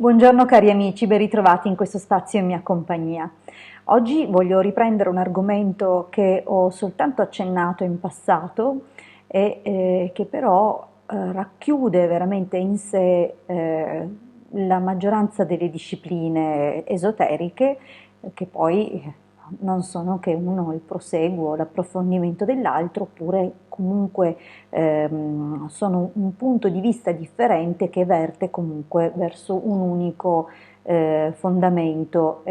Buongiorno cari amici, ben ritrovati in questo spazio in mia compagnia. Oggi voglio riprendere un argomento che ho soltanto accennato in passato e che però racchiude veramente in sé la maggioranza delle discipline esoteriche che poi non sono che uno il proseguo, l'approfondimento dell'altro, oppure comunque sono un punto di vista differente che verte comunque verso un unico fondamento.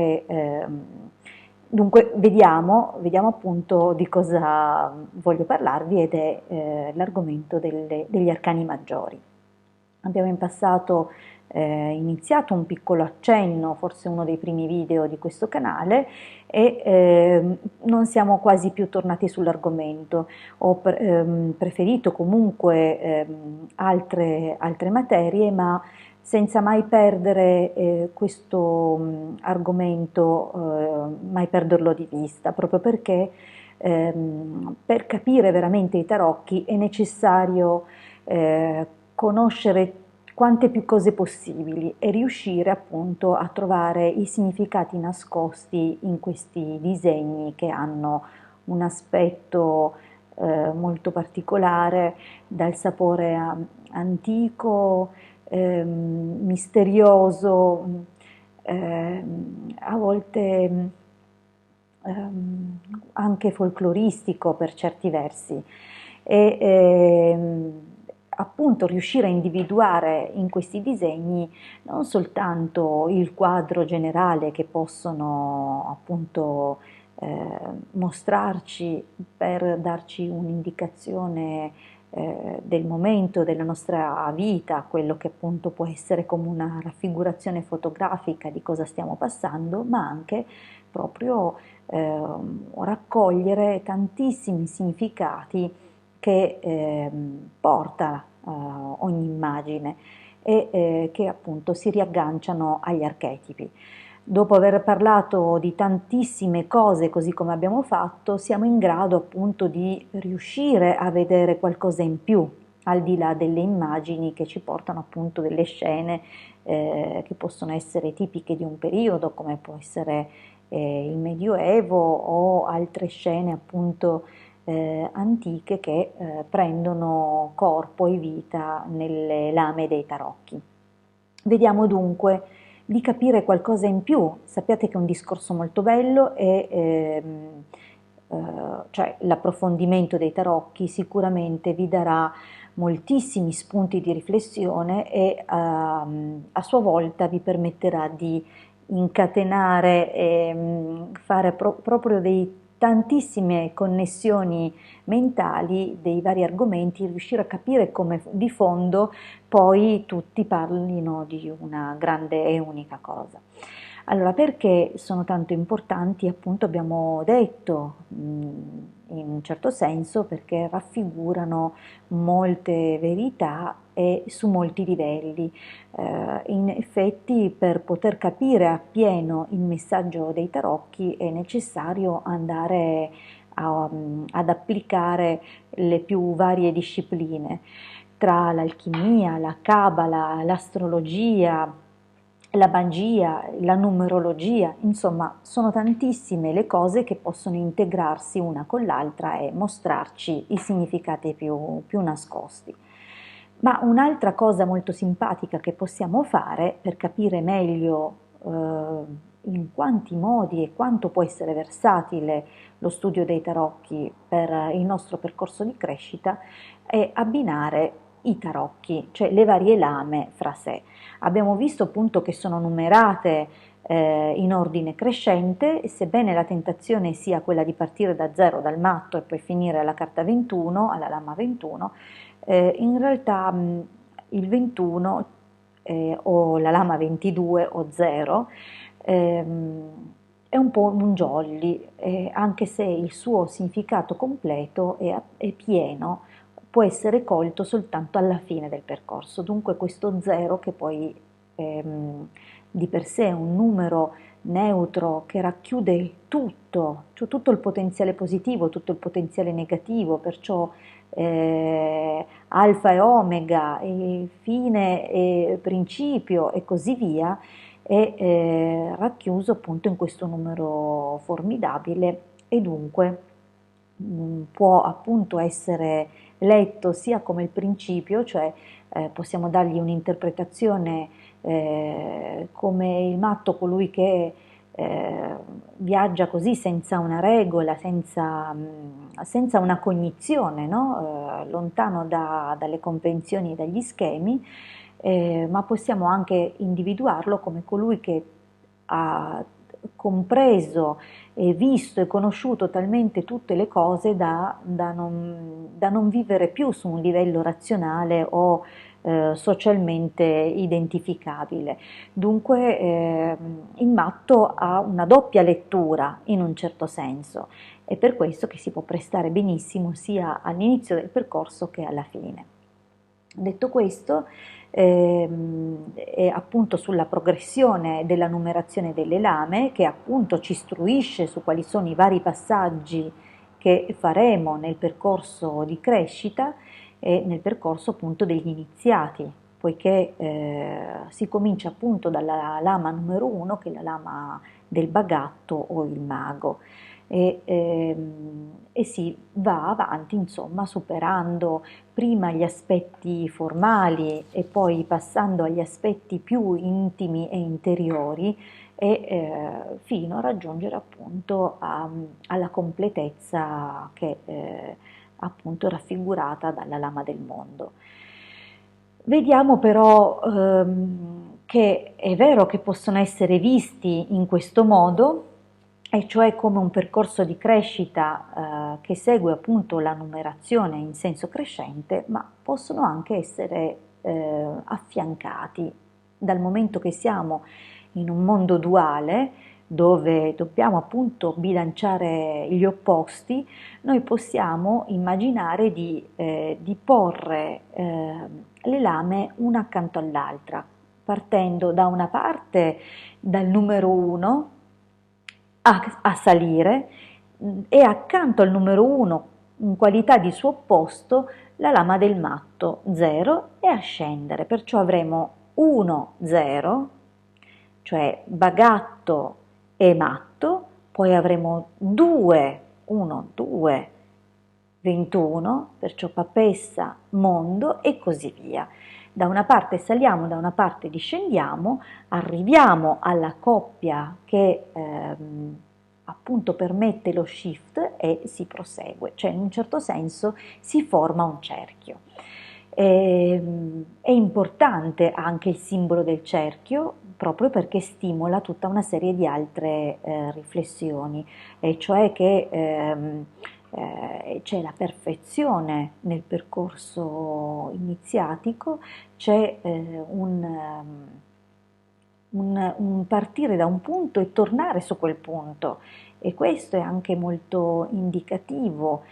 Dunque vediamo appunto di cosa voglio parlarvi ed è l'argomento degli arcani maggiori. Abbiamo in passato iniziato un piccolo accenno, forse uno dei primi video di questo canale, e non siamo quasi più tornati sull'argomento. Ho preferito comunque altre materie, ma senza mai perdere questo argomento, mai perderlo di vista, proprio perché per capire veramente i tarocchi è necessario conoscere quante più cose possibili e riuscire appunto a trovare i significati nascosti in questi disegni che hanno un aspetto molto particolare, dal sapore antico, misterioso, a volte anche folcloristico per certi versi. E appunto riuscire a individuare in questi disegni non soltanto il quadro generale che possono appunto mostrarci per darci un'indicazione del momento della nostra vita, quello che appunto può essere come una raffigurazione fotografica di cosa stiamo passando, ma anche proprio raccogliere tantissimi significati che porta ogni immagine e che appunto si riagganciano agli archetipi. Dopo aver parlato di tantissime cose, così come abbiamo fatto, siamo in grado appunto di riuscire a vedere qualcosa in più, al di là delle immagini che ci portano appunto delle scene che possono essere tipiche di un periodo, come può essere il Medioevo o altre scene appunto antiche che prendono corpo e vita nelle lame dei tarocchi. Vediamo dunque di capire qualcosa in più. Sappiate che è un discorso molto bello e cioè l'approfondimento dei tarocchi sicuramente vi darà moltissimi spunti di riflessione e a sua volta vi permetterà di incatenare e fare proprio dei tantissime connessioni mentali dei vari argomenti, riuscire a capire come di fondo poi tutti parlino di una grande e unica cosa. Allora, perché sono tanto importanti? Appunto abbiamo detto, in un certo senso, perché raffigurano molte verità e su molti livelli. In effetti, per poter capire appieno il messaggio dei tarocchi è necessario andare ad applicare le più varie discipline, tra l'alchimia, la cabala, l'astrologia, la magia, la numerologia, insomma sono tantissime le cose che possono integrarsi una con l'altra e mostrarci i significati più nascosti. Ma un'altra cosa molto simpatica che possiamo fare per capire meglio in quanti modi e quanto può essere versatile lo studio dei tarocchi per il nostro percorso di crescita è abbinare i tarocchi, cioè le varie lame fra sé. Abbiamo visto appunto che sono numerate in ordine crescente e sebbene la tentazione sia quella di partire da zero, dal matto e poi finire alla carta 21, alla lama 21, in realtà il 21 o la lama 22 o 0 è un po' un jolly, anche se il suo significato completo è pieno, può essere colto soltanto alla fine del percorso. Dunque questo 0, che poi di per sé è un numero neutro che racchiude tutto, cioè tutto il potenziale positivo, tutto il potenziale negativo, perciò alfa e omega, e fine e principio e così via, è racchiuso appunto in questo numero formidabile e dunque può appunto essere letto sia come il principio, cioè possiamo dargli un'interpretazione come il matto, colui che viaggia così senza una regola, senza una cognizione, no? Lontano dalle convenzioni e dagli schemi, ma possiamo anche individuarlo come colui che ha compreso e visto e conosciuto talmente tutte le cose da non vivere più su un livello razionale o socialmente identificabile. Dunque il matto ha una doppia lettura in un certo senso, è per questo che si può prestare benissimo sia all'inizio del percorso che alla fine. Detto questo, è appunto sulla progressione della numerazione delle lame, che appunto ci istruisce su quali sono i vari passaggi che faremo nel percorso di crescita e nel percorso appunto degli iniziati, poiché si comincia appunto dalla lama numero 1, che è la lama del bagatto o il mago. E si va avanti, insomma, superando prima gli aspetti formali e poi passando agli aspetti più intimi e interiori fino a raggiungere appunto alla completezza che appunto è raffigurata dalla lama del mondo. Vediamo però che è vero che possono essere visti in questo modo, e cioè come un percorso di crescita che segue appunto la numerazione in senso crescente, ma possono anche essere affiancati dal momento che siamo in un mondo duale dove dobbiamo appunto bilanciare gli opposti. Noi possiamo immaginare di porre le lame una accanto all'altra, partendo da una parte dal numero 1 a salire e accanto al numero 1 in qualità di suo opposto la lama del matto 0 e a scendere, perciò avremo 1 0, cioè bagatto e matto, poi avremo 2 1 2 21, perciò papessa mondo e così via. Da una parte saliamo, da una parte discendiamo, arriviamo alla coppia che appunto permette lo shift e si prosegue, cioè in un certo senso si forma un cerchio. È importante anche il simbolo del cerchio proprio perché stimola tutta una serie di altre riflessioni, e cioè che c'è la perfezione nel percorso iniziatico, c'è un partire da un punto e tornare su quel punto, e questo è anche molto indicativo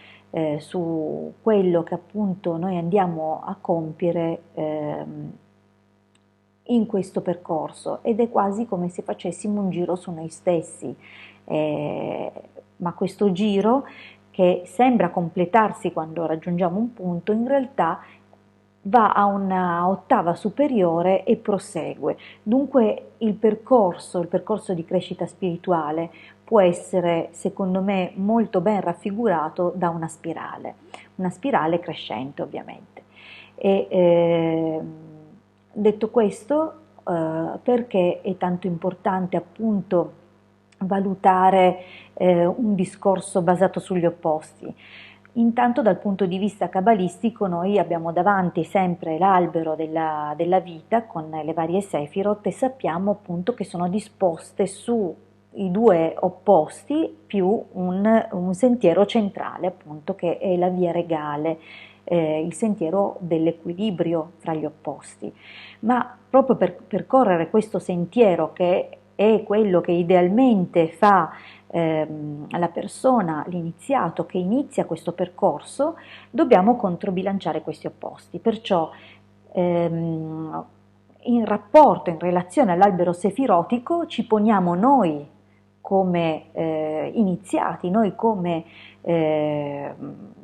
su quello che appunto noi andiamo a compiere in questo percorso, ed è quasi come se facessimo un giro su noi stessi, ma questo giro che sembra completarsi quando raggiungiamo un punto, in realtà va a una ottava superiore e prosegue. Dunque il percorso di crescita spirituale può essere, secondo me, molto ben raffigurato da una spirale crescente ovviamente. Detto questo, perché è tanto importante appunto valutare un discorso basato sugli opposti? Intanto dal punto di vista cabalistico noi abbiamo davanti sempre l'albero della vita con le varie sefirot, e sappiamo appunto che sono disposte su i due opposti più un sentiero centrale, appunto, che è la via regale, il sentiero dell'equilibrio fra gli opposti. Ma proprio per percorrere questo sentiero, che è quello che idealmente fa la persona, l'iniziato che inizia questo percorso, dobbiamo controbilanciare questi opposti. Perciò in rapporto, in relazione all'albero sefirotico, ci poniamo noi come iniziati, noi come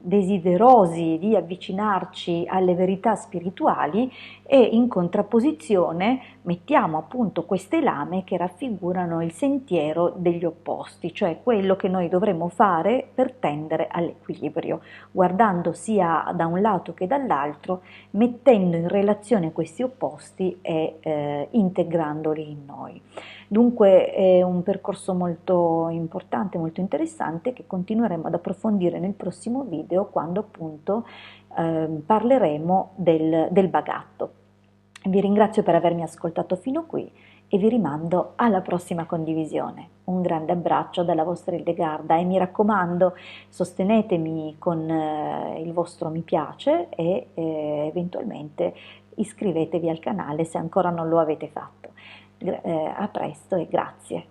desiderosi di avvicinarci alle verità spirituali, e in contrapposizione mettiamo appunto queste lame che raffigurano il sentiero degli opposti, cioè quello che noi dovremmo fare per tendere all'equilibrio, guardando sia da un lato che dall'altro, mettendo in relazione questi opposti e integrandoli in noi. Dunque è un percorso molto importante, molto interessante, che continueremo ad approfondire nel prossimo video, quando appunto parleremo del bagatto. Vi ringrazio per avermi ascoltato fino qui e vi rimando alla prossima condivisione. Un grande abbraccio dalla vostra Hildegarda e mi raccomando, sostenetemi con il vostro mi piace e eventualmente iscrivetevi al canale se ancora non lo avete fatto. A presto e grazie.